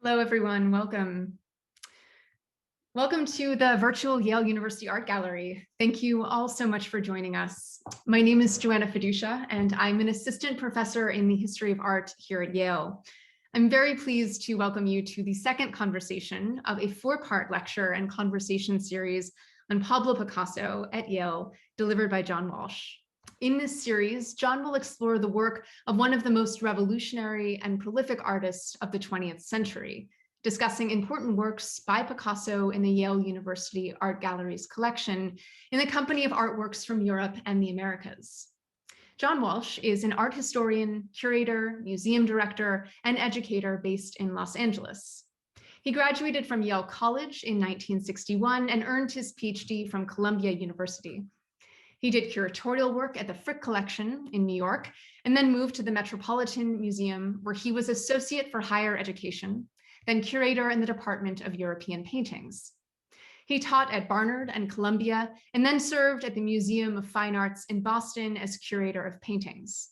Hello, everyone. Welcome. Welcome to the virtual Yale University Art Gallery. Thank you all so much for joining us. My name is Joanna Fiducia, and I'm an assistant professor in the history of art here at Yale. I'm very pleased to welcome you to the second conversation of a four-part lecture and conversation series on Pablo Picasso at Yale, delivered by John Walsh. In this series, John will explore the work of one of the most revolutionary and prolific artists of the 20th century, discussing important works by Picasso in the Yale University Art Gallery's collection in the company of artworks from Europe and the Americas. John Walsh is an art historian, curator, museum director, and educator based in Los Angeles. He graduated from Yale College in 1961 and earned his PhD from Columbia University. He did curatorial work at the Frick Collection in New York, and then moved to the Metropolitan Museum, where he was associate for higher education, then curator in the Department of European Paintings. He taught at Barnard and Columbia, and then served at the Museum of Fine Arts in Boston as curator of paintings.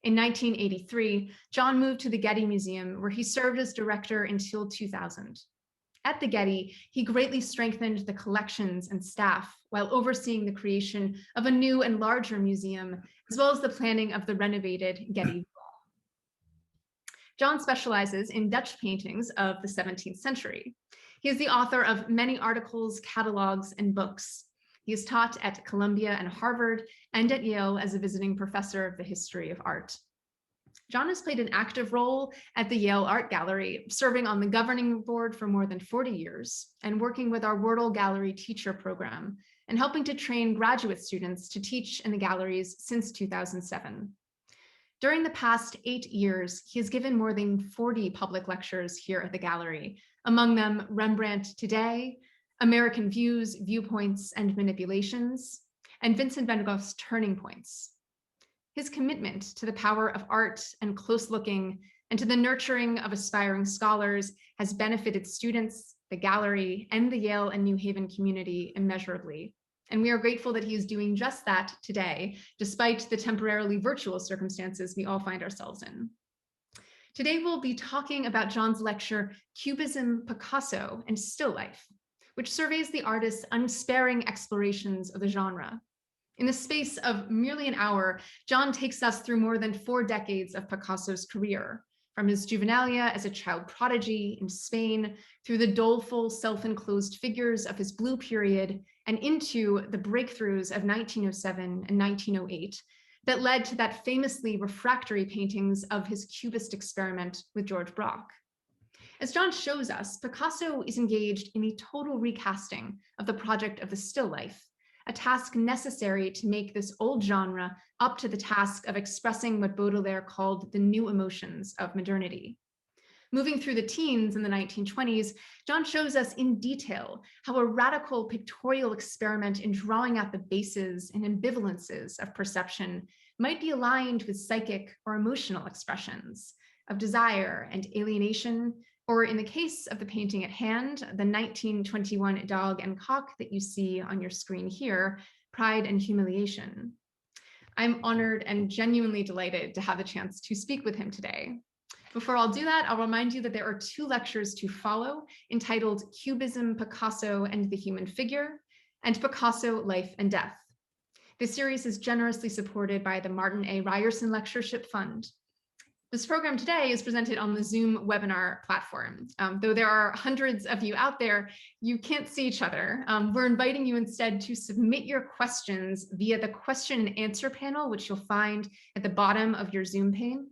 In 1983, John moved to the Getty Museum, where he served as director until 2000. At the Getty, he greatly strengthened the collections and staff while overseeing the creation of a new and larger museum, as well as the planning of the renovated Getty. John specializes in Dutch paintings of the 17th century. He is the author of many articles, catalogs, and books. He is taught at Columbia and Harvard and at Yale as a visiting professor of the history of art. John has played an active role at the Yale Art Gallery, serving on the governing board for more than 40 years and working with our Wordle Gallery teacher program and helping to train graduate students to teach in the galleries since 2007. During the past 8 years, he has given more than 40 public lectures here at the gallery, among them Rembrandt Today, American Views, Viewpoints, and Manipulations, and Vincent van Gogh's Turning Points. His commitment to the power of art and close looking and to the nurturing of aspiring scholars has benefited students, the gallery, and the Yale and New Haven community immeasurably. And we are grateful that he is doing just that today, despite the temporarily virtual circumstances we all find ourselves in. Today, we'll be talking about John's lecture, Cubism, Picasso, and Still Life, which surveys the artist's unsparing explorations of the genre. In the space of merely an hour, John takes us through more than 4 decades of Picasso's career, from his juvenilia as a child prodigy in Spain, through the doleful, self-enclosed figures of his Blue period, and into the breakthroughs of 1907 and 1908 that led to that famously refractory paintings of his Cubist experiment with George Braque. As John shows us, Picasso is engaged in the total recasting of the project of the still life, a task necessary to make this old genre up to the task of expressing what Baudelaire called the new emotions of modernity. Moving through the teens in the 1920s, John shows us in detail how a radical pictorial experiment in drawing out the bases and ambivalences of perception might be aligned with psychic or emotional expressions of desire and alienation, or in the case of the painting at hand, the 1921 Dog and Cock that you see on your screen here, Pride and Humiliation. I'm honored and genuinely delighted to have the chance to speak with him today. Before I'll do that, I'll remind you that there are 2 lectures to follow entitled Cubism, Picasso, and the Human Figure, and Picasso, Life and Death. This series is generously supported by the Martin A. Ryerson Lectureship Fund. This program today is presented on the Zoom webinar platform. Though there are hundreds of you out there, you can't see each other. We're inviting you instead to submit your questions via the question and answer panel, which you'll find at the bottom of your Zoom pane.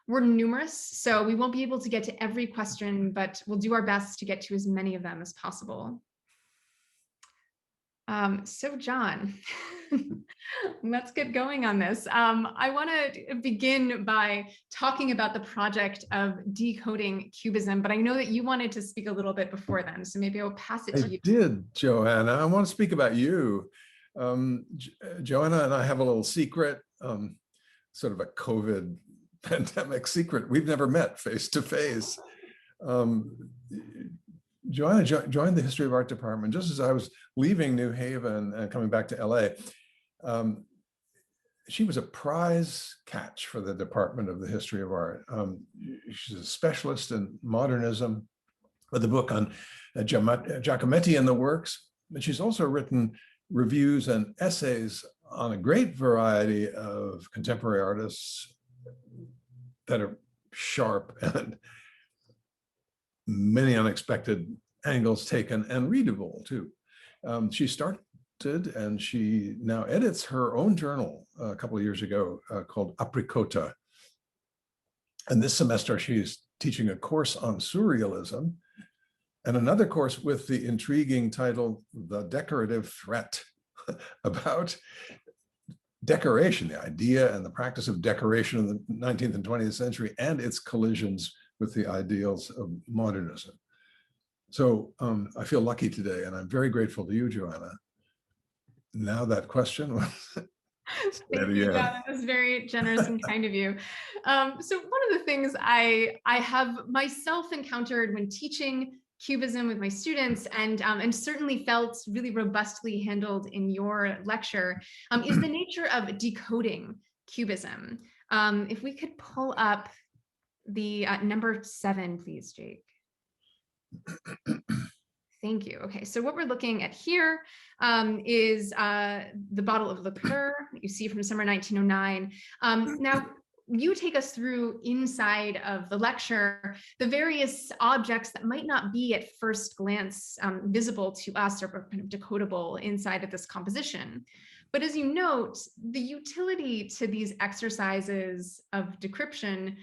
We're numerous, so we won't be able to get to every question, but we'll do our best to get to as many of them as possible. So John, let's get going on this. I want to begin by talking about the project of decoding Cubism, but I know that you wanted to speak a little bit before then, so maybe I'll pass it to you. I did, Joanna. I want to speak about you. Joanna and I have a little secret, sort of a COVID pandemic secret. We've never met face to face. Joanna joined the History of Art department just as I was leaving New Haven and coming back to LA. She was a prize catch for the Department of the History of Art. She's a specialist in modernism, with the book on Giacometti and the works. But she's also written reviews and essays on a great variety of contemporary artists that are sharp and many unexpected angles taken and readable too. She started and she now edits her own journal a couple of years ago called Apricota. And this semester she's teaching a course on surrealism and another course with the intriguing title, The Decorative Threat, about decoration, the idea and the practice of decoration in the 19th and 20th century and its collisions with the ideals of modernism. So I feel lucky today, and I'm very grateful to you, Joanna. Now that question was Thank you, John. That was very generous and kind of you. So one of the things I have myself encountered when teaching Cubism with my students, and certainly felt really robustly handled in your lecture, is the nature of decoding Cubism. If we could pull up the number 7, please, Jake. Thank you. Okay, so what we're looking at here is the bottle of liqueur that you see from summer 1909. Now, you take us through inside of the lecture, the various objects that might not be at first glance visible to us or kind of decodable inside of this composition. But as you note, the utility to these exercises of decryption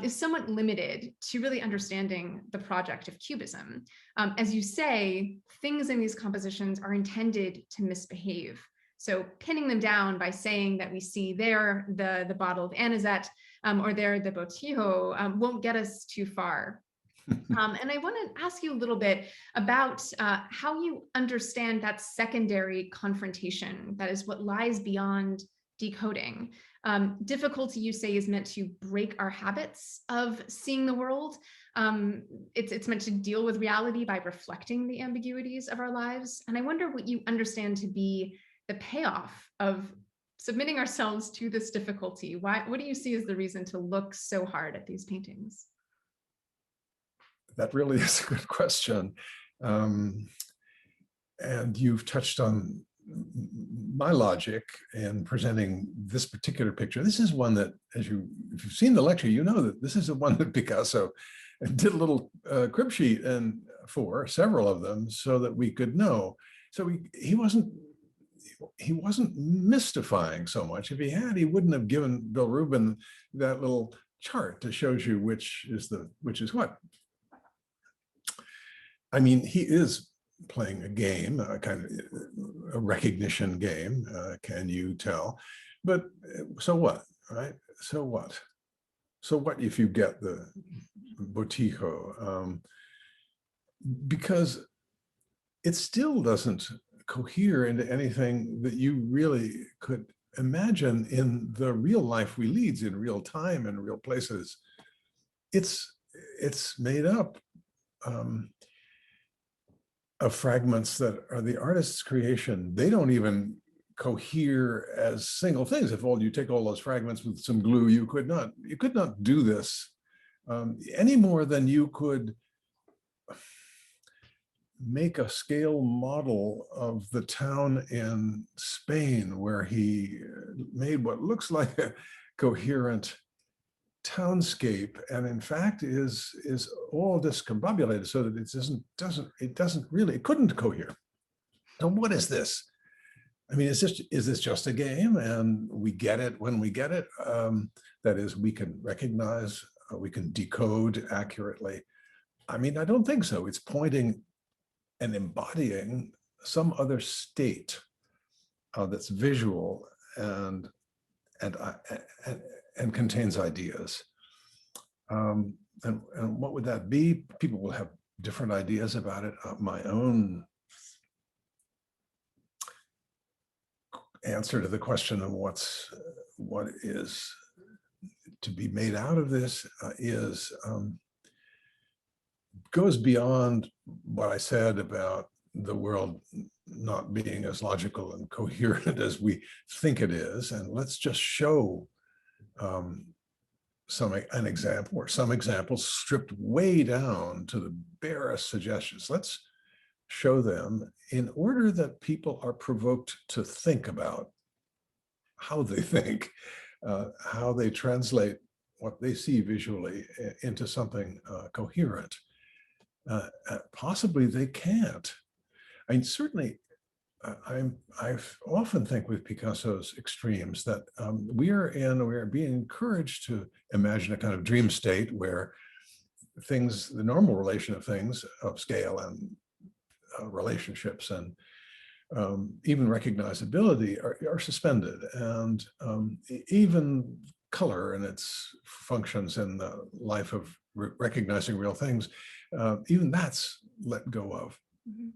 is somewhat limited to really understanding the project of Cubism. As you say, things in these compositions are intended to misbehave. So pinning them down by saying that we see there the bottle of anisette or there the bottijo won't get us too far. And I want to ask you a little bit about how you understand that secondary confrontation, that is what lies beyond decoding. Difficulty, you say, is meant to break our habits of seeing the world. It's meant to deal with reality by reflecting the ambiguities of our lives. And I wonder what you understand to be the payoff of submitting ourselves to this difficulty. What do you see as the reason to look so hard at these paintings? That really is a good question. And you've touched on my logic in presenting this particular picture. This is one that, if you've seen the lecture, you know that this is the one that Picasso did a little crib sheet and for several of them so that we could know. So he wasn't mystifying so much. If he had, he wouldn't have given Bill Rubin that little chart that shows you which is what. I mean, he is playing a game, a kind of a recognition game, can you tell? But so what, right? So what? So what if you get the bottijo? Because it still doesn't cohere into anything that you really could imagine in the real life we lead, in real time and real places. It's made up of fragments that are the artist's creation. They don't even cohere as single things. If you take all those fragments with some glue, you could not do this any more than you could make a scale model of the town in Spain where he made what looks like a coherent townscape, and in fact is all discombobulated so that it couldn't cohere. So what is this? I mean, is this just a game and we get it when we get it? That is, we can recognize, we can decode accurately. I mean, I don't think so. It's pointing and embodying some other state that's visual and contains ideas. And what would that be? People will have different ideas about it. My own answer to the question of what is to be made out of this goes beyond what I said about the world not being as logical and coherent as we think it is. And let's just show an example or some examples stripped way down to the barest suggestions. Let's show them in order that people are provoked to think about how they think, how they translate what they see visually into something coherent. Possibly they can't. I mean, certainly, I often think with Picasso's extremes that we're being encouraged to imagine a kind of dream state where things, the normal relation of things of scale and relationships and even recognizability are suspended, and even color and its functions in the life of recognizing real things, even that's let go of. Mm-hmm.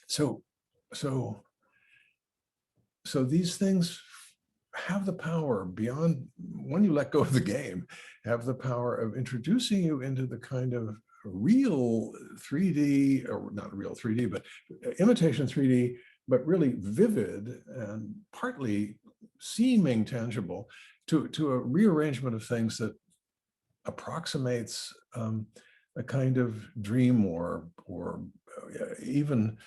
So these things have the power beyond, when you let go of the game, have the power of introducing you into the kind of real 3D, or not real 3D, but imitation 3D, but really vivid and partly seeming tangible to a rearrangement of things that approximates a kind of dream or even,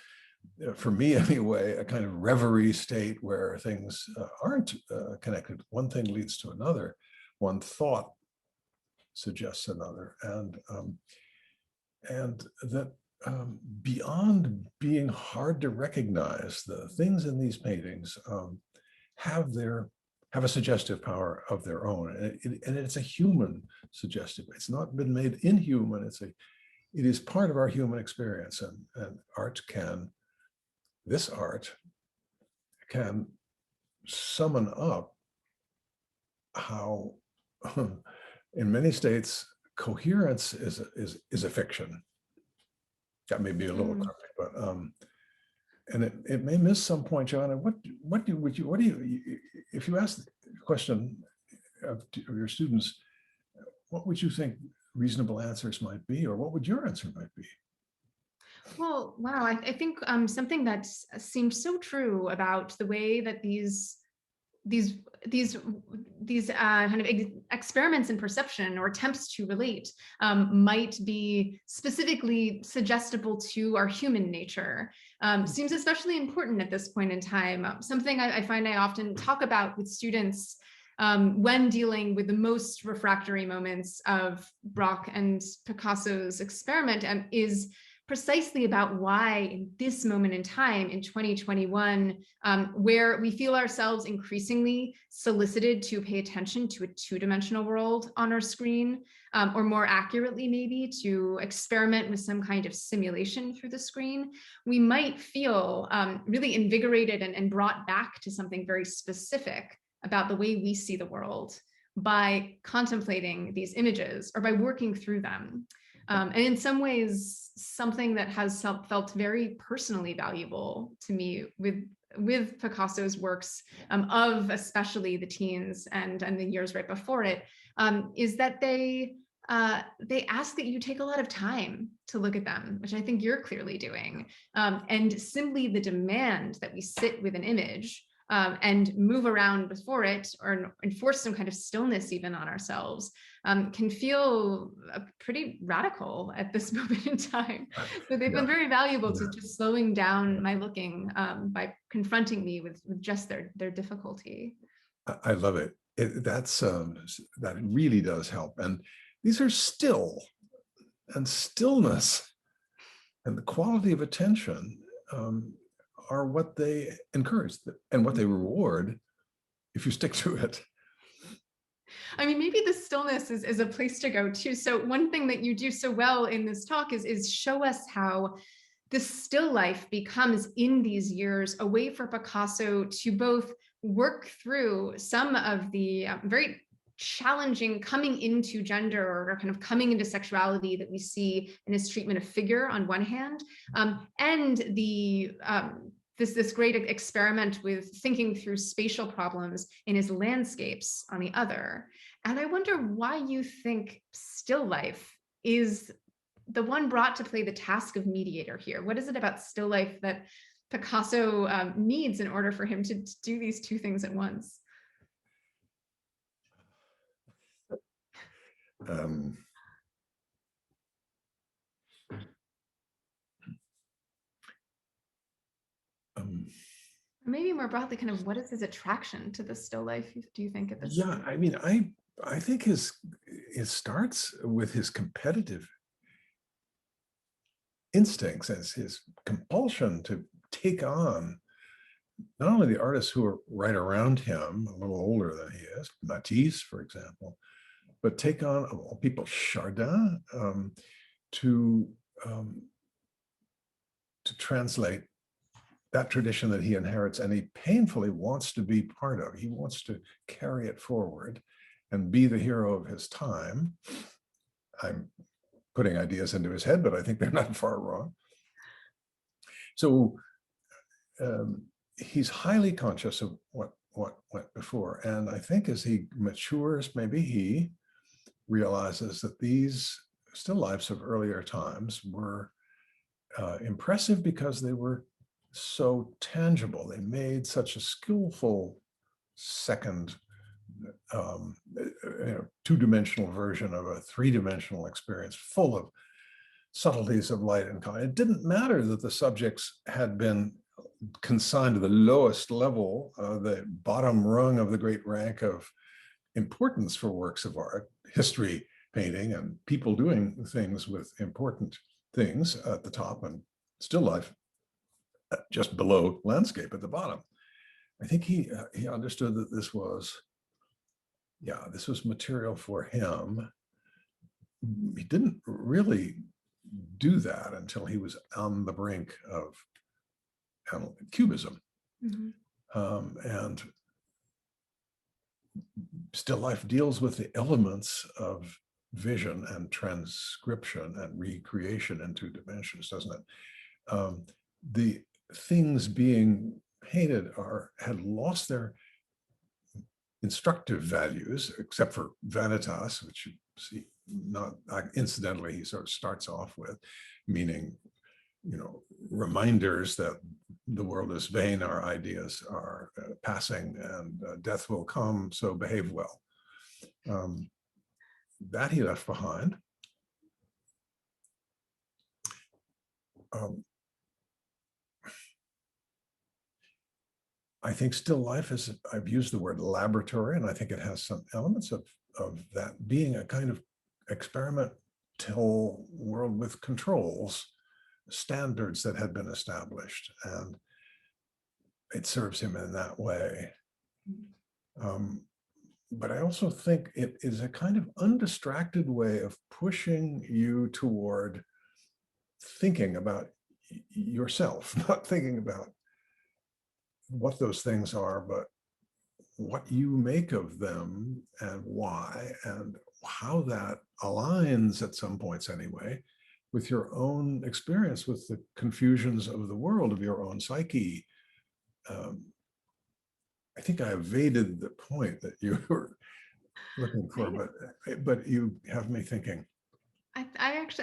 for me anyway, a kind of reverie state where things aren't connected. One thing leads to another. One thought suggests another. And that beyond being hard to recognize, the things in these paintings have a suggestive power of their own. And it's a human suggestive. It's not been made inhuman. It is part of our human experience. And this art can summon up how, in many states, coherence is a fiction. That may be a little cryptic, but and it may miss some point, Joanna. What do you, if you ask the question of your students, what would you think reasonable answers might be, or what would your answer might be? Well, wow, I think something that seems so true about the way that these kind of experiments in perception or attempts to relate might be specifically suggestible to our human nature seems especially important at this point in time. Something I find I often talk about with students when dealing with the most refractory moments of Braque and Picasso's experiment is precisely about why in this moment in time in 2021, where we feel ourselves increasingly solicited to pay attention to a two-dimensional world on our screen, or more accurately maybe to experiment with some kind of simulation through the screen, we might feel really invigorated and brought back to something very specific about the way we see the world by contemplating these images or by working through them. And in some ways, something that has felt very personally valuable to me with Picasso's works of especially the teens and the years right before it, is that they ask that you take a lot of time to look at them, which I think you're clearly doing. And simply the demand that we sit with an image and move around before it or enforce some kind of stillness even on ourselves can feel pretty radical at this moment in time. So they've been very valuable to just slowing down my looking by confronting me with just their difficulty. I love it. That really does help. And these are still, and stillness and the quality of attention are what they encourage and what they reward if you stick to it. I mean, maybe the stillness is a place to go too. So one thing that you do so well in this talk is show us how the still life becomes in these years a way for Picasso to both work through some of the very challenging coming into gender or kind of coming into sexuality that we see in his treatment of figure on one hand, and the this great experiment with thinking through spatial problems in his landscapes on the other. And I wonder why you think still life is the one brought to play the task of mediator here. What is it about still life that Picasso needs in order for him to do these two things at once? Um, um, Maybe more broadly, kind of what is his attraction to the still life, do you think, at this? yeah, I mean, I think it starts with his competitive instincts, as his compulsion to take on not only the artists who are right around him, a little older than he is, Matisse, for example, but take on, of all people, Chardin, to um, to translate that tradition that he inherits, and he painfully wants to be part of. He wants to carry it forward and be the hero of his time. I'm putting ideas into his head, but I think they're not far wrong. So he's highly conscious of what went before, and I think as he matures, maybe he realizes that these still lifes of earlier times were impressive because they were so tangible. They made such a skillful second, two-dimensional version of a three-dimensional experience, full of subtleties of light and color. It didn't matter that the subjects had been consigned to the lowest level, the bottom rung of the great rank of importance for works of art, history, painting, and people doing things with important things at the top, and still life just below landscape at the bottom. I think he understood that this was material for him. He didn't really do that until he was on the brink of Cubism. And still life deals with the elements of vision and transcription and recreation in two dimensions, doesn't it? The things being painted had lost their instructive values, except for Vanitas, which you see, not incidentally, he sort of starts off with, meaning, reminders that the world is vain, our ideas are passing, and death will come, so behave well. That he left behind. I think still life is, I've used the word laboratory, and I think it has some elements of that being a kind of experimental world with controls, standards that had been established, and it serves him in that way. But I also think it is a kind of undistracted way of pushing you toward thinking about yourself, not thinking about what those things are, but what you make of them and why, and how that aligns at some points anyway with your own experience with the confusions of the world, of your own psyche. I think I evaded the point that you were looking for, but you have me thinking. I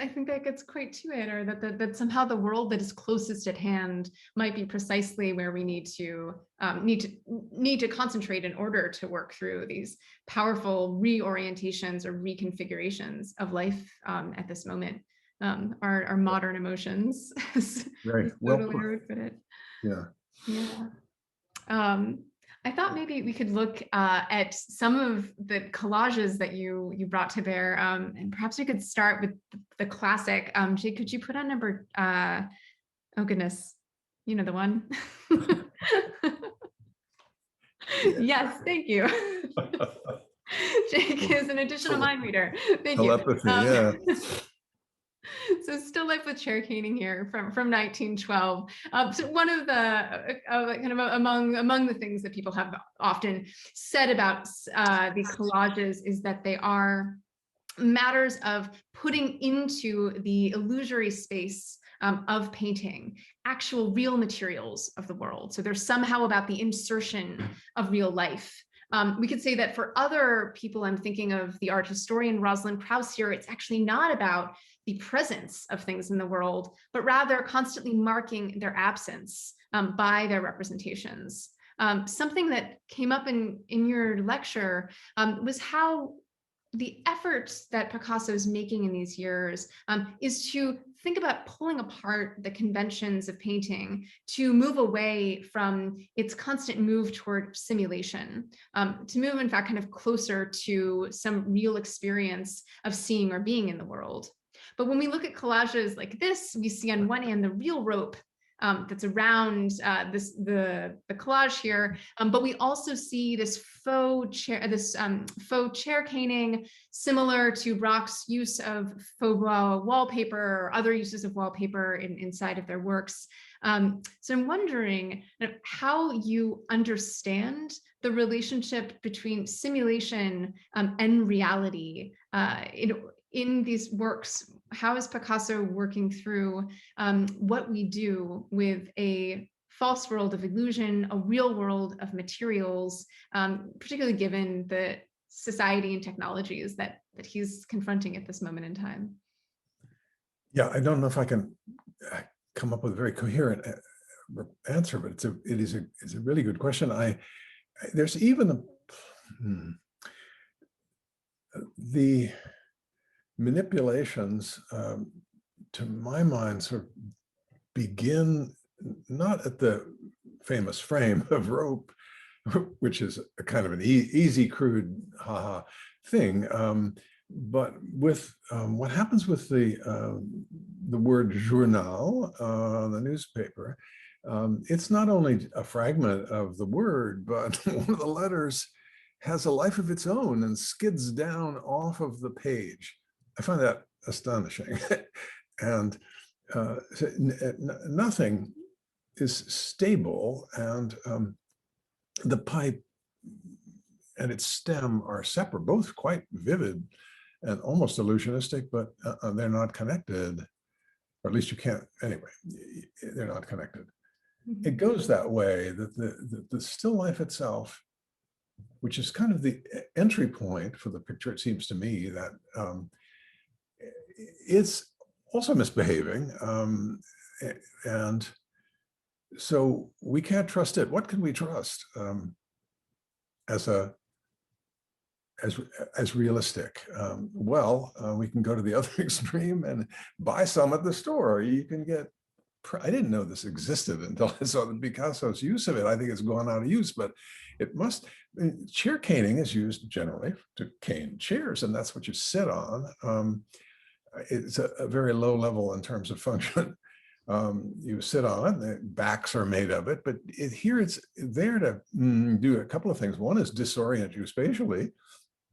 think that gets quite to it, or that somehow the world that is closest at hand might be precisely where we need to concentrate in order to work through these powerful reorientations or reconfigurations of life at this moment. Our modern emotions, Right. Well, totally I would put it. Yeah. I thought maybe we could look at some of the collages that you brought to bear, and perhaps we could start with the classic. Jake, could you put on number? Oh goodness, you know the one. Yes, thank you. Jake is an additional mind reader. Thank Telepathy, you. yeah. So Still Life with Chair Caning here from 1912. So one of the kind of among the things that people have often said about the collages is that they are matters of putting into the illusory space of painting actual real materials of the world. So they're somehow about the insertion of real life. We could say that for other people, I'm thinking of the art historian Rosalind Krauss here, it's actually not about the presence of things in the world, but rather constantly marking their absence by their representations. Something that came up in your lecture was how the effort that Picasso is making in these years is to think about pulling apart the conventions of painting to move away from its constant move toward simulation, to move, in fact, kind of closer to some real experience of seeing or being in the world. But when we look at collages like this, we see on one hand the real rope that's around the collage here, but we also see this faux chair caning, similar to Braque's use of faux bois wallpaper or other uses of wallpaper inside of their works. So I'm wondering how you understand the relationship between simulation and reality in these works. How is Picasso working through what we do with a false world of illusion, a real world of materials, particularly given the society and technologies that he's confronting at this moment in time? Yeah, I don't know if I can come up with a very coherent answer, but it's a really good question. There's even the manipulations, to my mind, sort of begin not at the famous frame of rope, which is a kind of an easy, crude, haha thing, but with what happens with the word journal, the newspaper. It's not only a fragment of the word, but one of the letters has a life of its own and skids down off of the page. I find that astonishing. And nothing is stable, and the pipe and its stem are separate, both quite vivid and almost illusionistic, but they're not connected, or at least you can't, anyway, they're not connected. It goes that way, that the still life itself, which is kind of the entry point for the picture, it seems to me, that it's also misbehaving. And so we can't trust it. What can we trust as realistic? We can go to the other extreme and buy some at the store. You can get, I didn't know this existed until I saw Picasso's use of it. I think it's gone out of use, but it must. Chair caning is used generally to cane chairs, and that's what you sit on. It's a very low level in terms of function. You sit on it, the backs are made of it, but here it's there to do a couple of things. One is disorient you spatially.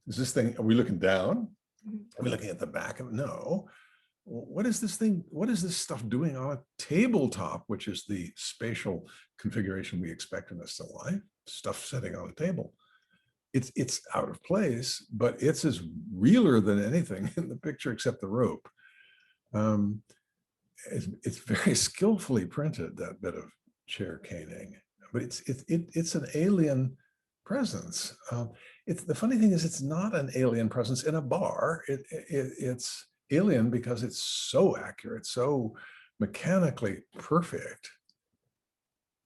Is this thing, are we looking down? Are we looking at the back of it? No. What is this thing? What is this stuff doing on a tabletop, which is the spatial configuration we expect in a still life? Stuff sitting on a table. It's out of place, but it's as realer than anything in the picture except the rope. It's very skillfully printed, that bit of chair caning, but it's an alien presence. The funny thing is, it's not an alien presence in a bar. It's alien because it's so accurate, so mechanically perfect,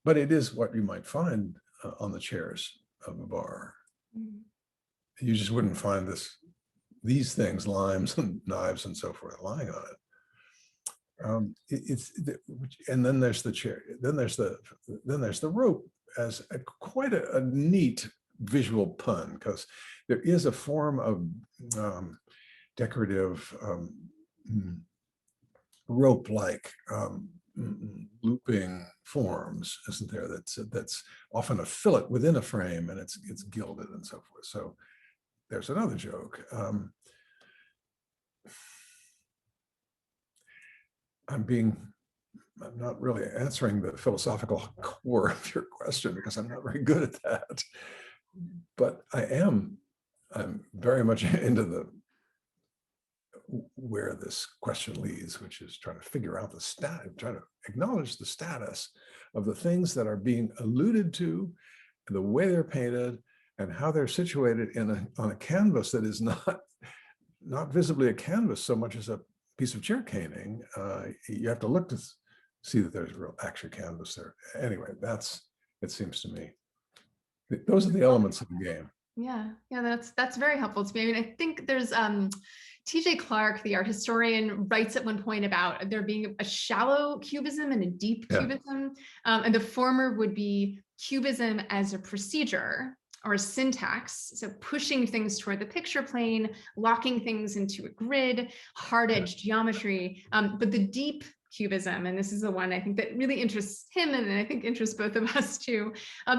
but it is what you might find on the chairs of a bar. You just wouldn't find these things, limes and knives and so forth, lying on it. And then there's the chair. Then there's the rope as quite a neat visual pun, because there is a form of decorative rope-like looping forms, isn't there? That's often a fillet within a frame, and it's gilded and so forth. So there's another joke. I'm not really answering the philosophical core of your question because I'm not very good at that. But I'm very much into where this question leads, which is trying to figure out the status, trying to acknowledge the status of the things that are being alluded to, the way they're painted, and how they're situated on a canvas that is not visibly a canvas so much as a piece of chair caning. You have to look to see that there's real actual canvas there. Anyway, it seems to me. Those are the elements of the game. Yeah, yeah, that's very helpful to me. I mean, I think there's TJ Clark, the art historian, writes at one point about there being a shallow cubism and a deep Yeah, cubism. And the former would be cubism as a procedure or a syntax. So pushing things toward the picture plane, locking things into a grid, hard yeah, edged geometry. But the deep cubism, and this is the one I think that really interests him, and I think interests both of us too,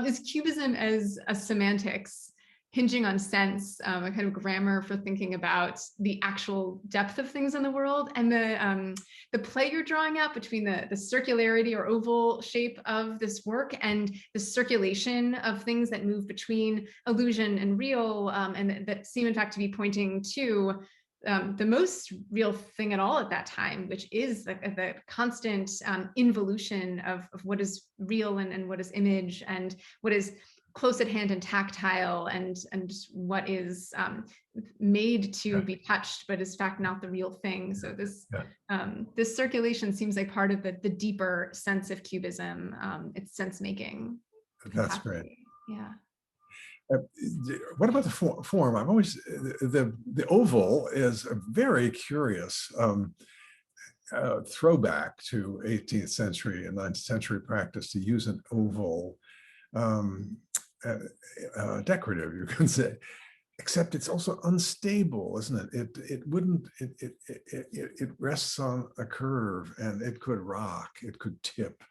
is cubism as a semantics hinging on sense, a kind of grammar for thinking about the actual depth of things in the world, and the play you're drawing out between the circularity or oval shape of this work and the circulation of things that move between illusion and real, and that seem in fact to be pointing to the most real thing at all at that time, which is the constant involution of what is real and what is image and what is close at hand and tactile and what is made to yeah, be touched but is in fact not the real thing. So yeah. this circulation seems like part of the deeper sense of cubism, its sense making That's great. capacity. Yeah. Uh, what about the form? I'm always the oval is a very curious throwback to 18th century and 19th century practice to use an oval um, decorative, you can say. Except it's also unstable, isn't it? It wouldn't. It rests on a curve, and it could rock. It could tip.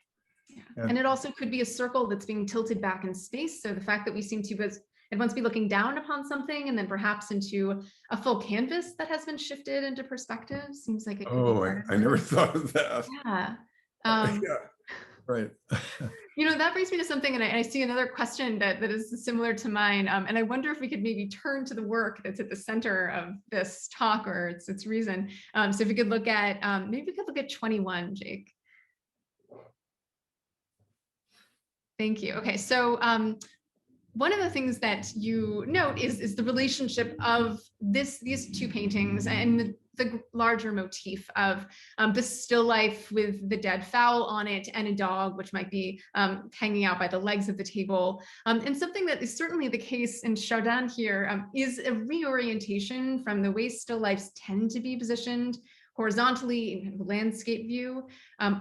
Yeah. And And it also could be a circle that's being tilted back in space. So the fact that we seem to at once be looking down upon something and then perhaps into a full canvas that has been shifted into perspective seems like it could be oh, part I of never it. thought of that. Yeah. Um, Yeah, right. that brings me to something, and I see another question that is similar to mine. And I wonder if we could maybe turn to the work that's at the center of this talk or its reason. So if we could look at, maybe we could look at 21, Jake. Thank you. Okay, so one of the things that you note is the relationship of these two paintings and the larger motif of the still life with the dead fowl on it and a dog, which might be hanging out by the legs of the table. And something that is certainly the case in Chardin here is a reorientation from the way still lifes tend to be positioned horizontally in kind of landscape view,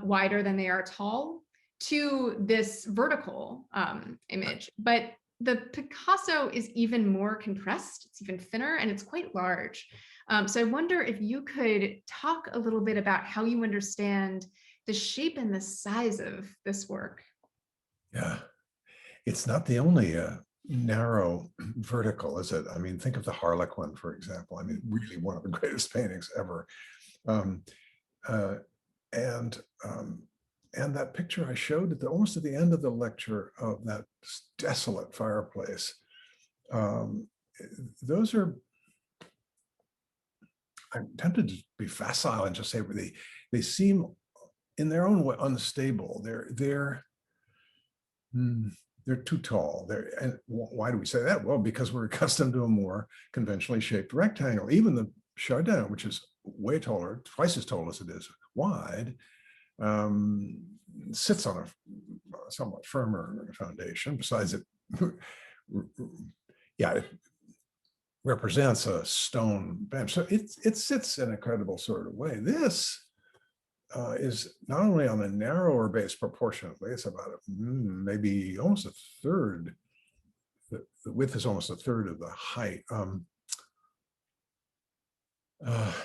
wider than they are tall, to this vertical image. But the Picasso is even more compressed, it's even thinner, and it's quite large. So I wonder if you could talk a little bit about how you understand the shape and the size of this work. Yeah, it's not the only narrow vertical, is it? I mean, think of the Harlequin, for example. I mean, really one of the greatest paintings ever. Um, uh, and um, and that picture I showed almost at the end of the lecture of that desolate fireplace, those are, I'm tempted to be facile and just say they seem in their own way unstable. They're too tall. And why do we say that? Well, because we're accustomed to a more conventionally shaped rectangle. Even the Chardin, which is way taller, twice as tall as it is wide, sits on a somewhat firmer foundation. Besides, it represents a stone bench, so it sits in a credible sort of way. This is not only on a narrower base proportionately; it's about maybe almost a third. The width is almost a third of the height.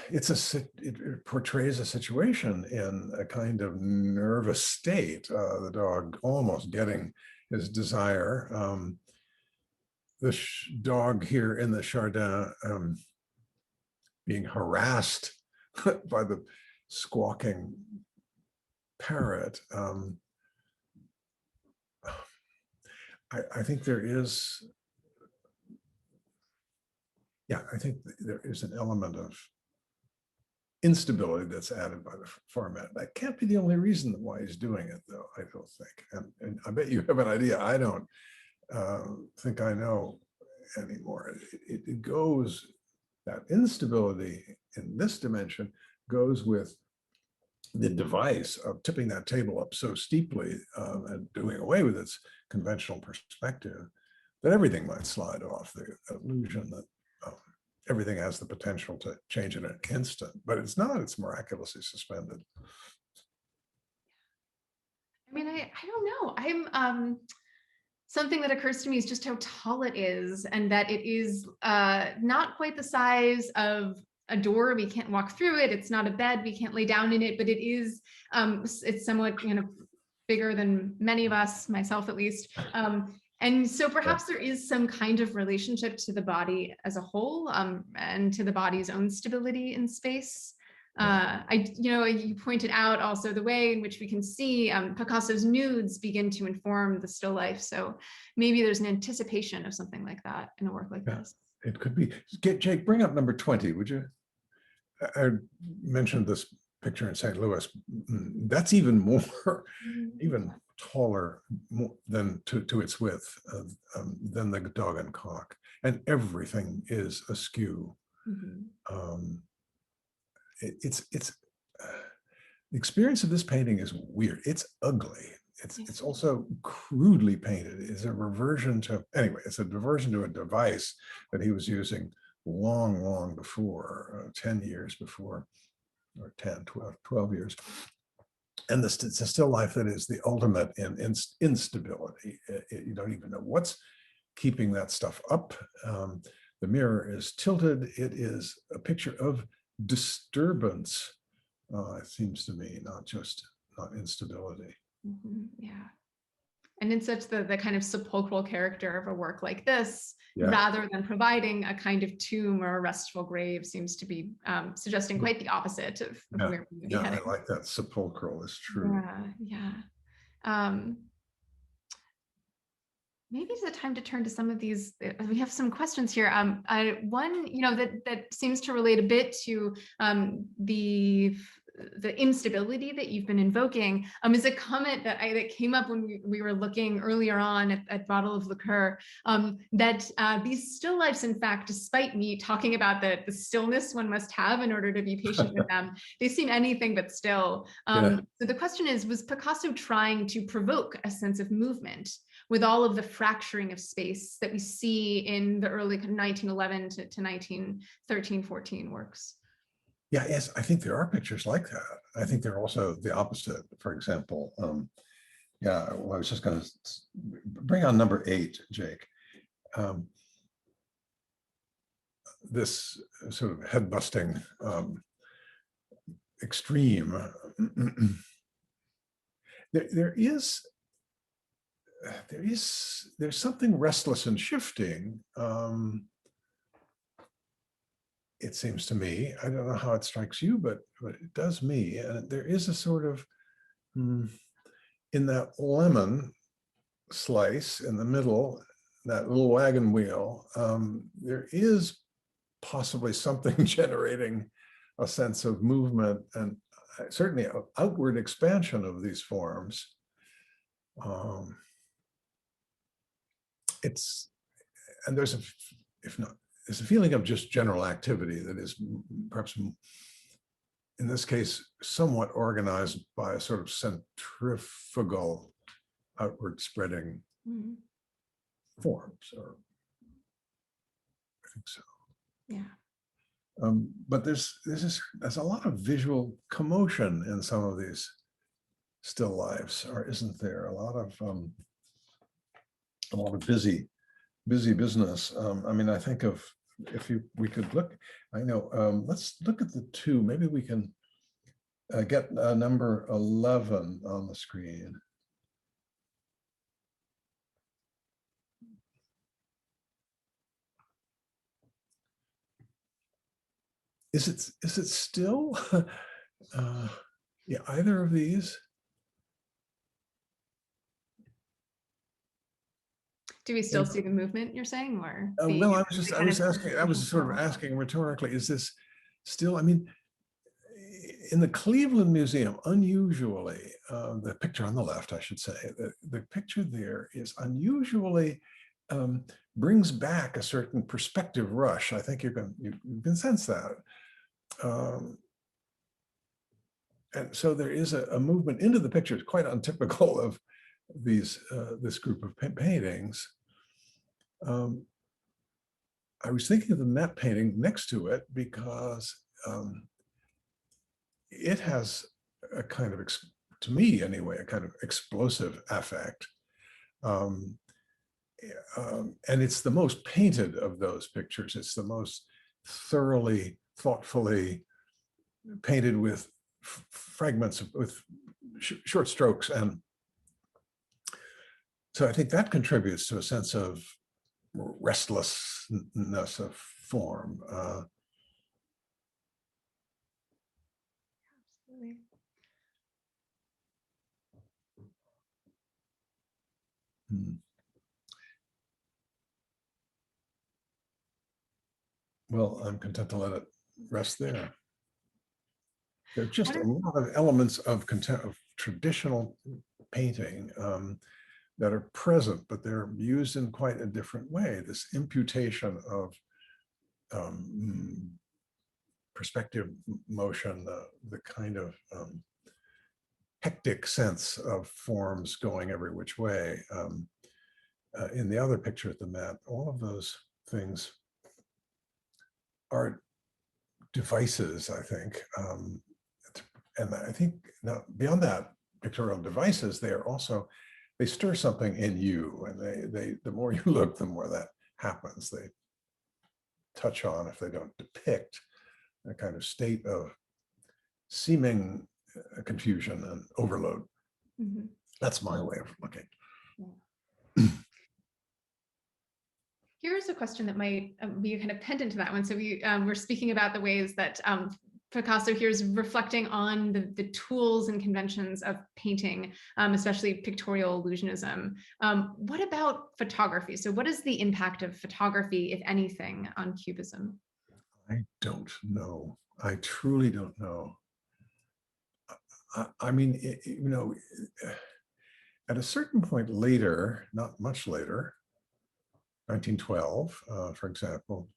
It portrays a situation in a kind of nervous state, the dog almost getting his desire. The dog here in the Chardin being harassed by the squawking parrot. I think there is, I think there is an element of instability that's added by the format. That can't be the only reason why he's doing it, though, I don't think. And I bet you have an idea. I don't think I know anymore. It goes, that instability in this dimension goes with the device of tipping that table up so steeply and doing away with its conventional perspective that everything might slide off, the illusion that everything has the potential to change in an instant, but it's not, it's miraculously suspended. I mean, I don't know. Something that occurs to me is just how tall it is, and that it is not quite the size of a door. We can't walk through it. It's not a bed. We can't lay down in it, but it is, it's somewhat, bigger than many of us, myself at least. And so perhaps there is some kind of relationship to the body as a whole, and to the body's own stability in space. You pointed out also the way in which we can see Picasso's nudes begin to inform the still life. So maybe there's an anticipation of something like that in a work like this. It could be. Jake, bring up number 20, would you? I mentioned this picture in St. Louis. That's even more, even taller than to its width than the Dog and Cock, and everything is askew. The experience of this painting is weird. It's ugly. It's also crudely painted. It's a reversion to, anyway, it's a diversion to a device that he was using long before, 10 years before, or 10, 12 years. And it's a still life that is the ultimate in instability. You don't even know what's keeping that stuff up. The mirror is tilted. It is a picture of disturbance, it seems to me, not instability. Yeah. And in such the kind of sepulchral character of a work like this, rather than providing a kind of tomb or a restful grave, seems to be suggesting quite the opposite of where we would be heading. I like that. Sepulchral is true. Maybe it's the time to turn to some of these. We have some questions here. One, that seems to relate a bit to the instability that you've been invoking, is a comment that came up when we were looking earlier on at Bottle of Liqueur, that these still lifes, in fact, despite me talking about the stillness one must have in order to be patient with them, they seem anything but still. So the question is, was Picasso trying to provoke a sense of movement with all of the fracturing of space that we see in the early 1911 to 1913, 14 works? Yeah, yes, I think there are pictures like that. I think they're also the opposite. For example, I was just going to bring on number 8, Jake. This sort of head-busting extreme. There's something restless and shifting. It seems to me, I don't know how it strikes you, but it does me. And there is a sort of, in that lemon slice in the middle, that little wagon wheel, there is possibly something generating a sense of movement and certainly an outward expansion of these forms. And there's there's a feeling of just general activity that is perhaps, in this case, somewhat organized by a sort of centrifugal outward spreading forms, or I think so. Yeah. But there's a lot of visual commotion in some of these still lifes, or isn't there? A lot of busy business. I mean, I think of, we could look, I know, let's look at the 2. Maybe we can get number 11 on the screen. Is it still, yeah, either of these? Do we still see the movement, you're saying, or? Well, I was sort of asking rhetorically, is this still, I mean, in the Cleveland Museum, unusually, the picture on the left, I should say, the picture there is unusually, brings back a certain perspective rush. I think you can sense that. And so there is a movement into the picture. It's quite untypical of this group of paintings. I was thinking of the Met painting next to it because it has a kind of, to me anyway, a kind of explosive affect. And it's the most painted of those pictures. It's the most thoroughly, thoughtfully painted with fragments with short strokes. And so I think that contributes to a sense of restlessness of form. Absolutely. Well, I'm content to let it rest there. There are just a lot of elements of traditional painting that are present, but they're used in quite a different way. This imputation of perspective motion, the kind of hectic sense of forms going every which way. In the other picture at the Met, all of those things are devices, I think. And I think now beyond that, pictorial devices, they are also, they stir something in you, and they the more you look, the more that happens. They touch on, if they don't depict, a kind of state of seeming confusion and overload. Mm-hmm. That's my way of looking. Yeah. Here's a question that might be kind of pendant to that one. So we're speaking about the ways that Picasso here is reflecting on the tools and conventions of painting, especially pictorial illusionism. What about photography? So what is the impact of photography, if anything, on Cubism? I don't know. I truly don't know. I mean, you know, at a certain point later, not much later, 1912, for example,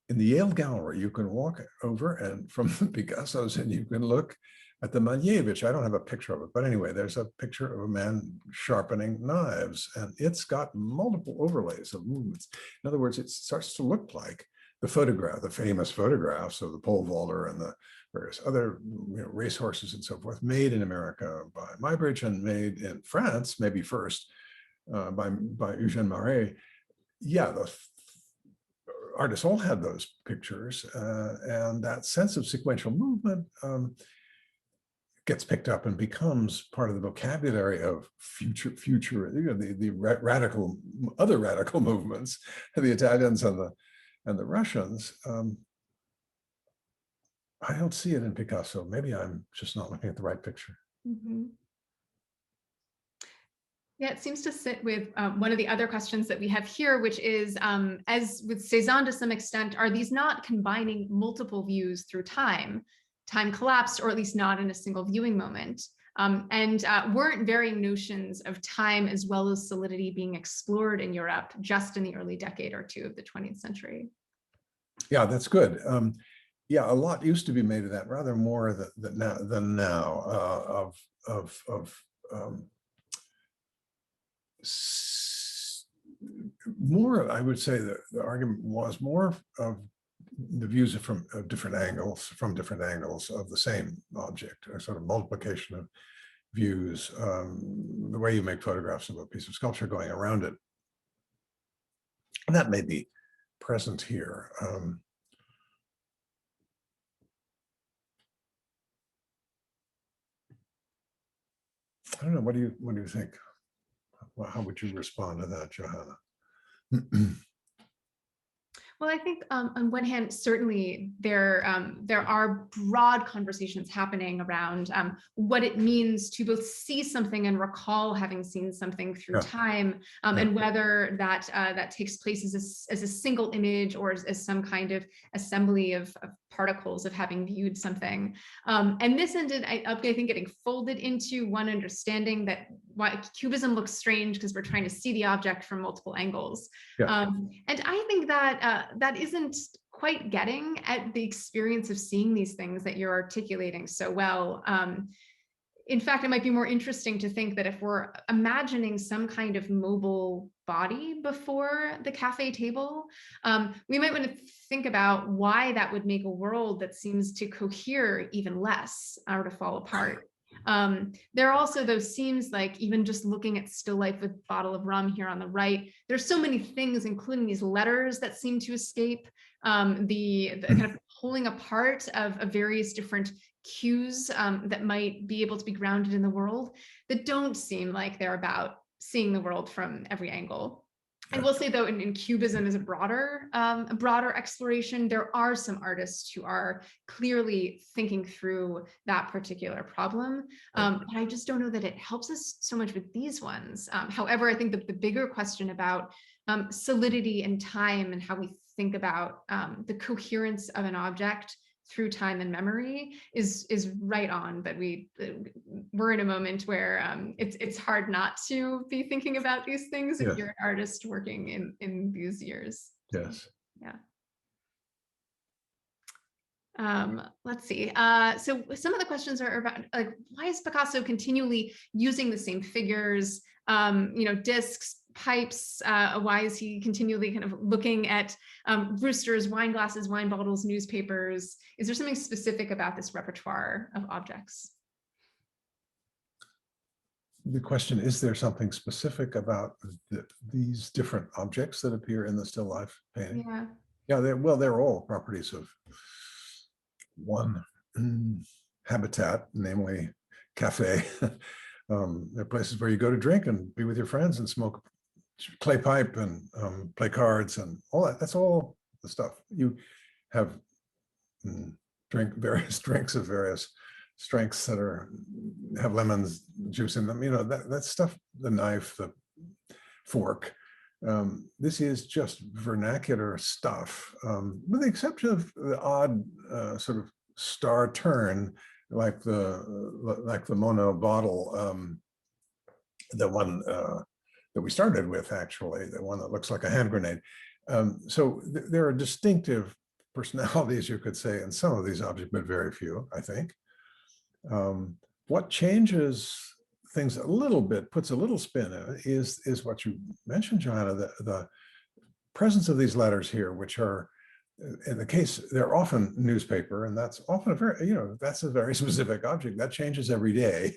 in the Yale Gallery, you can walk over and from the Picassos and you can look at the Malevich. I don't have a picture of it, but anyway, there's a picture of a man sharpening knives, and it's got multiple overlays of movements. In other words, it starts to look like the photograph, the famous photographs of the pole vaulter and the various other racehorses and so forth, made in America by Muybridge and made in France, maybe first by Eugène Marais. Yeah, the artists all had those pictures, and that sense of sequential movement gets picked up and becomes part of the vocabulary of future, the other radical movements, the Italians and the Russians. I don't see it in Picasso. Maybe I'm just not looking at the right picture. Mm-hmm. Yeah, it seems to sit with one of the other questions that we have here, which is, as with Cézanne to some extent, are these not combining multiple views through time? Time collapsed, or at least not in a single viewing moment. And weren't varying notions of time as well as solidity being explored in Europe just in the early decade or two of the 20th century? Yeah, that's good. Yeah, a lot used to be made of that, rather more than now, more, I would say that the argument was more of the views from different angles of the same object, a sort of multiplication of views, the way you make photographs of a piece of sculpture going around it. And that may be present here. I don't know, what do you think? Well, how would you respond to that, Johanna? Well, I think on one hand, certainly there are broad conversations happening around what it means to both see something and recall having seen something through time, and whether that takes place as a single image or as some kind of assembly of particles of having viewed something. And this ended up, I think, getting folded into one understanding that why Cubism looks strange because we're trying to see the object from multiple angles. Yeah. And I think that that isn't quite getting at the experience of seeing these things that you're articulating so well. In fact, it might be more interesting to think that if we're imagining some kind of mobile body before the cafe table. We might want to think about why that would make a world that seems to cohere even less or to fall apart. There are also those seems like even just looking at still life with bottle of rum here on the right, there's so many things, including these letters that seem to escape, the kind of pulling apart of various different cues that might be able to be grounded in the world that don't seem like they're about seeing the world from every angle. I will say though, in Cubism as a broader exploration, there are some artists who are clearly thinking through that particular problem. But I just don't know that it helps us so much with these ones. However, I think the bigger question about solidity and time and how we think about the coherence of an object through time and memory is right on. But we're in a moment where it's hard not to be thinking about these things if you're an artist working in these years. Yes. Yeah. Let's see. So some of the questions are about like, why is Picasso continually using the same figures, discs, pipes? Why is he continually kind of looking at roosters, wine glasses, wine bottles, newspapers? Is there something specific about this repertoire of objects? The question, is there something specific about these different objects that appear in the still life painting? Yeah. Yeah, they're all properties of one habitat, namely cafe. They're places where you go to drink and be with your friends and smoke clay pipe and play cards and all that. That's all the stuff. You have drink various drinks of various strengths that have lemons juice in them. That stuff, the knife, the fork. This is just vernacular stuff, with the exception of the odd sort of star turn, like the Mono bottle, the one that we started with, actually, the one that looks like a hand grenade. So there are distinctive personalities, you could say, in some of these objects, but very few, I think. What changes things a little bit, puts a little spin in it, is what you mentioned, Johanna, the presence of these letters here, which are, in the case, they're often newspaper, and that's often that's a very specific object that changes every day.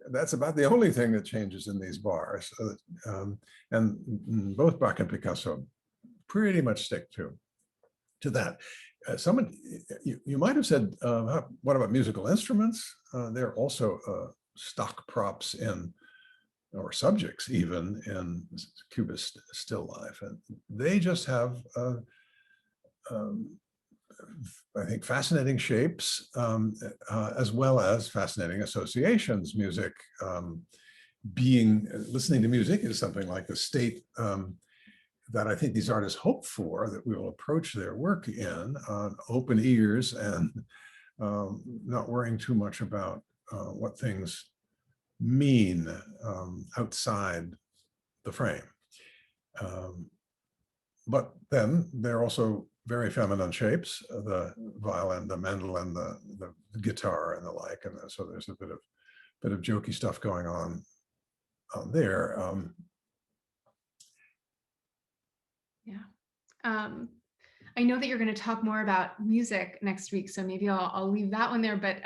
That's about the only thing that changes in these bars. And both Braque and Picasso pretty much stick to that. Someone, you might have said, what about musical instruments? They're also stock props or subjects even in Cubist still life. And they just have, I think, fascinating shapes, as well as fascinating associations. Music, listening to music is something like a state that I think these artists hope for, that we will approach their work in on open ears and not worrying too much about what things mean outside the frame. But then they're also very feminine shapes, the violin, the mandolin, the guitar, and the like. And so there's a bit of jokey stuff going on there. Yeah. I know that you're going to talk more about music next week, so maybe I'll leave that one there. But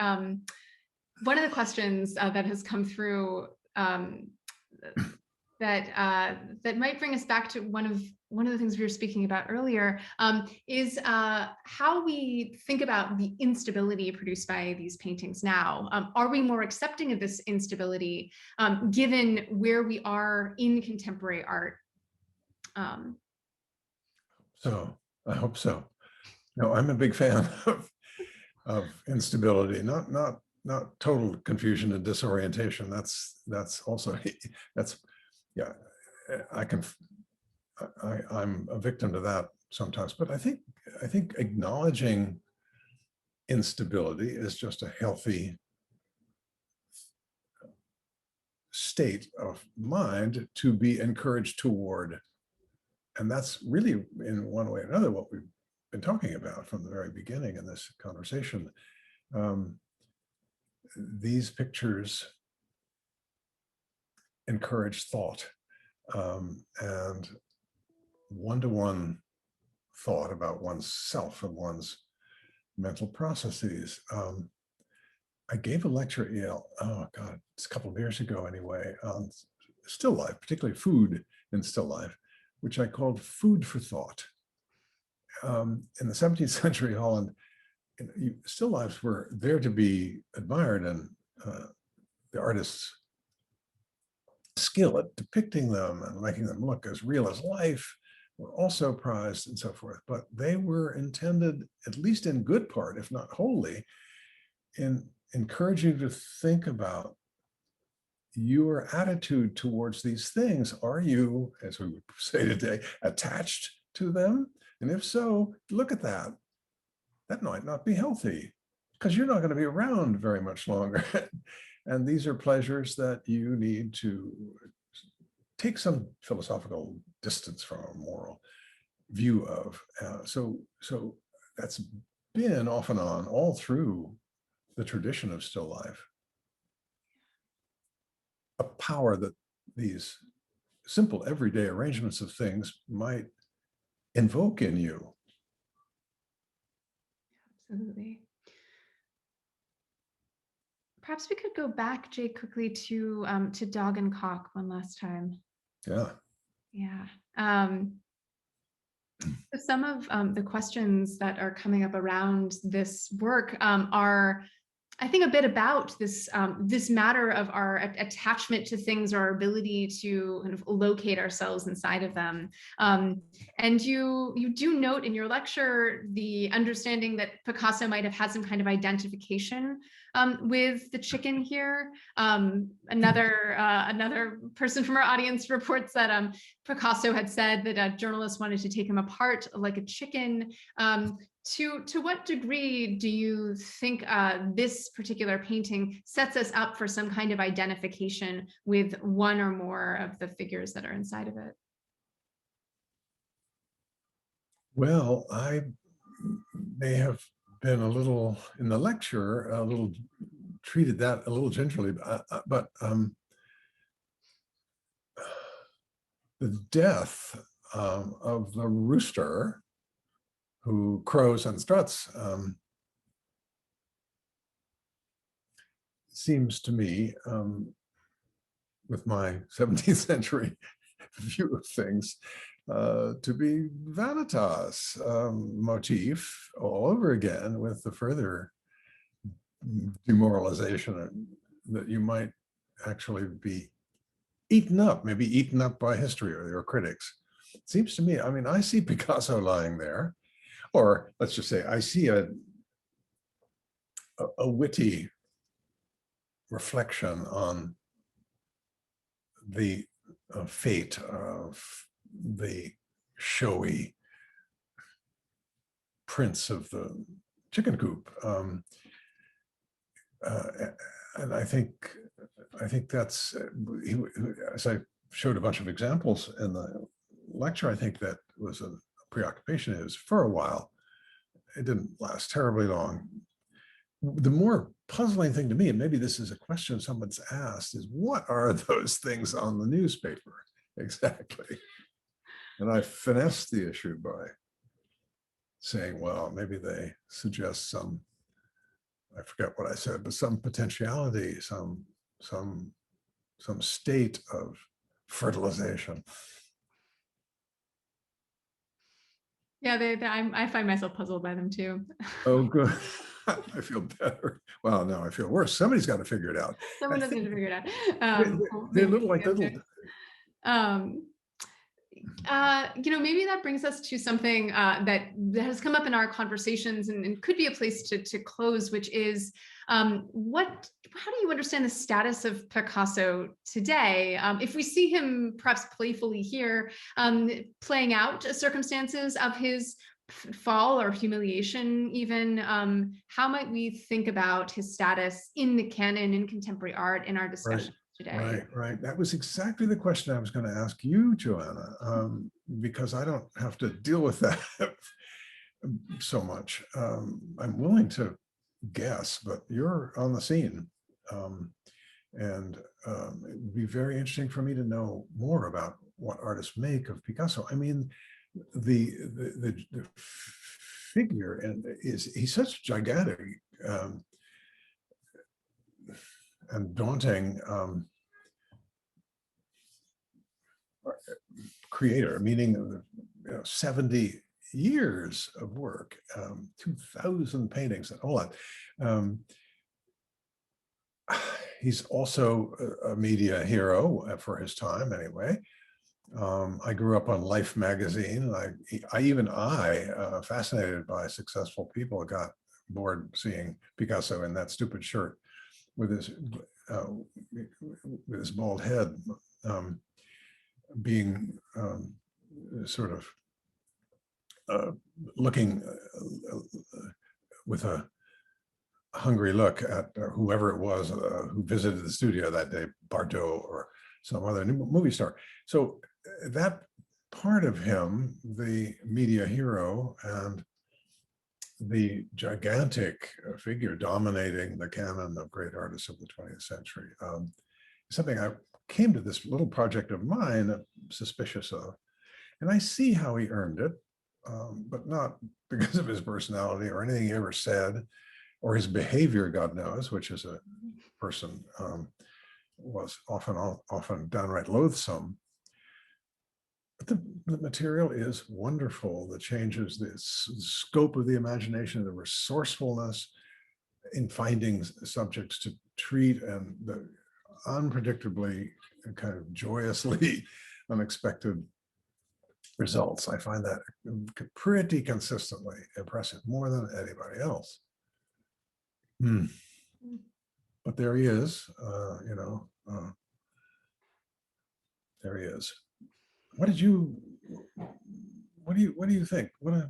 one of the questions that has come through that might bring us back to one of the things we were speaking about earlier is how we think about the instability produced by these paintings now. Are we more accepting of this instability given where we are in contemporary art? So I hope so. No, I'm a big fan of instability, not total confusion and disorientation. That's also yeah. I'm a victim to that sometimes, but I think acknowledging instability is just a healthy state of mind to be encouraged toward. And that's really, in one way or another, what we've been talking about from the very beginning in this conversation. These pictures encourage thought. and one-to-one thought about oneself and one's mental processes. I gave a lecture at Yale, oh God, it's a couple of years ago anyway, on still life, particularly food in still life, which I called Food for Thought. In the 17th century Holland, still lifes were there to be admired, and the artist's skill at depicting them and making them look as real as life were also prized and so forth. But they were intended, at least in good part, if not wholly, in encouraging you to think about your attitude towards these things. Are you, as we would say today, attached to them? And if so, look at that. That might not be healthy, because you're not going to be around very much longer. And these are pleasures that you need to take some philosophical distance from, a moral view of. So that's been off and on all through the tradition of still life. A power that these simple everyday arrangements of things might invoke in you. Absolutely. Perhaps we could go back, Jay, quickly to Dog and Cock one last time. Yeah. Yeah. So some of the questions that are coming up around this work are, I think, a bit about this this matter of our attachment to things, or our ability to kind of locate ourselves inside of them. And you do note in your lecture the understanding that Picasso might have had some kind of identification with the chicken here. Another person from our audience reports that Picasso had said that journalists wanted to take him apart like a chicken. To what degree do you think this particular painting sets us up for some kind of identification with one or more of the figures that are inside of it? Well, I may have been a little, in the lecture, a little treated that a little gingerly, but the death of the rooster who crows and struts seems to me, with my 17th century view of things, to be Vanitas motif all over again, with the further demoralization that you might actually be eaten up, maybe eaten up by history or your critics. It seems to me, I mean, I see Picasso lying there, or let's just say I see a witty reflection on the fate of the showy prince of the chicken coop. And I think that's, as I showed a bunch of examples in the lecture, I think that was a preoccupation of his for a while. It didn't last terribly long. The more puzzling thing to me, and maybe this is a question someone's asked, is what are those things on the newspaper exactly? And I finessed the issue by saying, well, maybe they suggest some, I forget what I said, but some potentiality, some state of fertilization. Yeah, I find myself puzzled by them too. Oh, good. I feel better. Well, no, I feel worse. Somebody's got to figure it out. Someone doesn't need to figure it out. They're little like little. Maybe that brings us to something that has come up in our conversations and could be a place to close, which is how do you understand the status of Picasso today? If we see him perhaps playfully here, playing out circumstances of his fall or humiliation even, how might we think about his status in the canon, in contemporary art, in our discussion today? Right. That was exactly the question I was going to ask you, Joanna, because I don't have to deal with that so much. I'm willing to guess, but you're on the scene. And it would be very interesting for me to know more about what artists make of Picasso. I mean, the figure he's such gigantic and daunting creator, meaning 70 years of work, 2,000 paintings and all that. He's also a media hero for his time anyway. I grew up on Life magazine. Fascinated by successful people, got bored seeing Picasso in that stupid shirt with his bald head, being sort of looking with a hungry look at whoever it was who visited the studio that day, Bardot or some other new movie star. So that part of him, the media hero and the gigantic figure dominating the canon of great artists of the 20th century, something I came to this little project of mine suspicious of. And I see how he earned it, but not because of his personality or anything he ever said, or his behavior, God knows, which as a person was often downright loathsome. But the material is wonderful. The changes, the scope of the imagination, the resourcefulness in finding subjects to treat, and the unpredictably kind of joyously unexpected results. I find that pretty consistently impressive, more than anybody else. But there he is, there he is. What do you think? What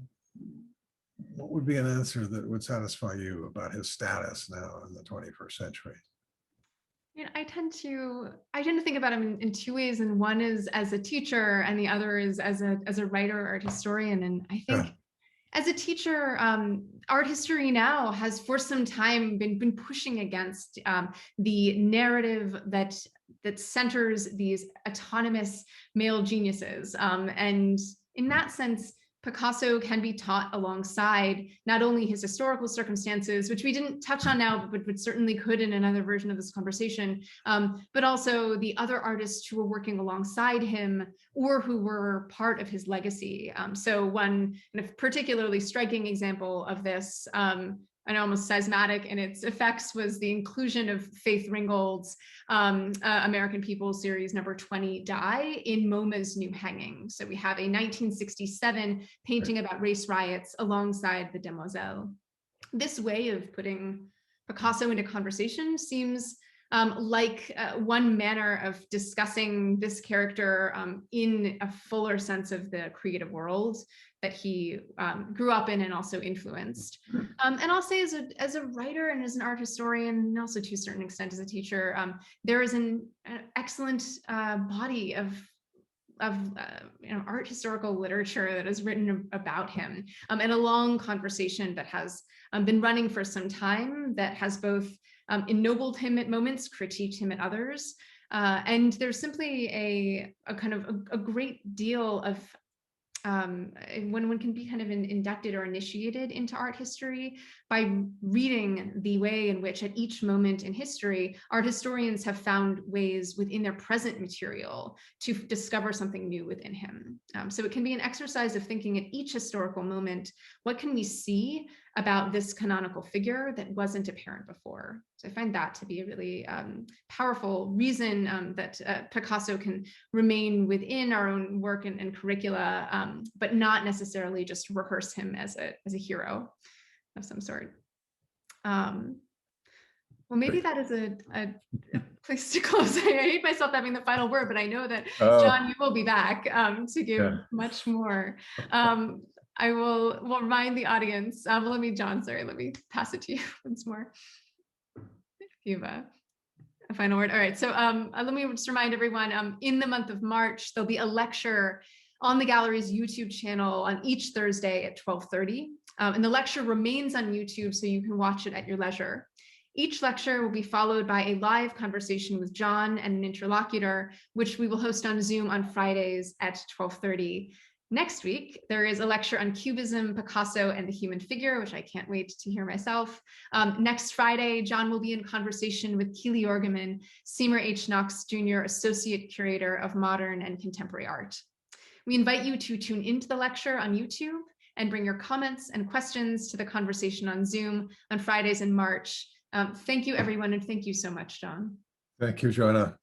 would be an answer that would satisfy you about his status now in the 21st century? I tend to think about him in two ways, and one is as a teacher, and the other is as a writer or art historian. And I think as a teacher, art history now has for some time been pushing against the narrative that centers these autonomous male geniuses. And in that sense, Picasso can be taught alongside not only his historical circumstances, which we didn't touch on now, but certainly could in another version of this conversation, but also the other artists who were working alongside him or who were part of his legacy. So one kind of particularly striking example of this, and almost seismic in its effects, was the inclusion of Faith Ringgold's American People series number 20, Die, in MoMA's New Hanging. So we have a 1967 painting about race riots alongside the Demoiselles. This way of putting Picasso into conversation seems like one manner of discussing this character in a fuller sense of the creative world that he grew up in and also influenced. And I'll say as a writer and as an art historian, and also to a certain extent as a teacher, there is an excellent body of art historical literature that is written about him, and a long conversation that has been running for some time, that has both ennobled him at moments, critiqued him at others, and there's simply a kind of a great deal of when one can be kind of inducted or initiated into art history by reading the way in which at each moment in history, art historians have found ways within their present material to discover something new within him. So it can be an exercise of thinking at each historical moment, what can we see about this canonical figure that wasn't apparent before? So I find that to be a really powerful reason that Picasso can remain within our own work and curricula, but not necessarily just rehearse him as a hero of some sort. Well, maybe that is a place to close. I hate myself having the final word, but I know that John, you will be back to give much more. I will remind the audience. Let me pass it to you once more. If you have a final word. All right, so let me just remind everyone, in the month of March, there'll be a lecture on the gallery's YouTube channel on each Thursday at 12:30. And the lecture remains on YouTube, so you can watch it at your leisure. Each lecture will be followed by a live conversation with John and an interlocutor, which we will host on Zoom on Fridays at 12:30. Next week, there is a lecture on Cubism, Picasso, and the human figure, which I can't wait to hear myself. Next Friday, John will be in conversation with Keely Orgeman, Seymour H. Knox Jr. Associate Curator of Modern and Contemporary Art. We invite you to tune into the lecture on YouTube and bring your comments and questions to the conversation on Zoom on Fridays in March. Thank you, everyone, and thank you so much, John. Thank you, Joanna.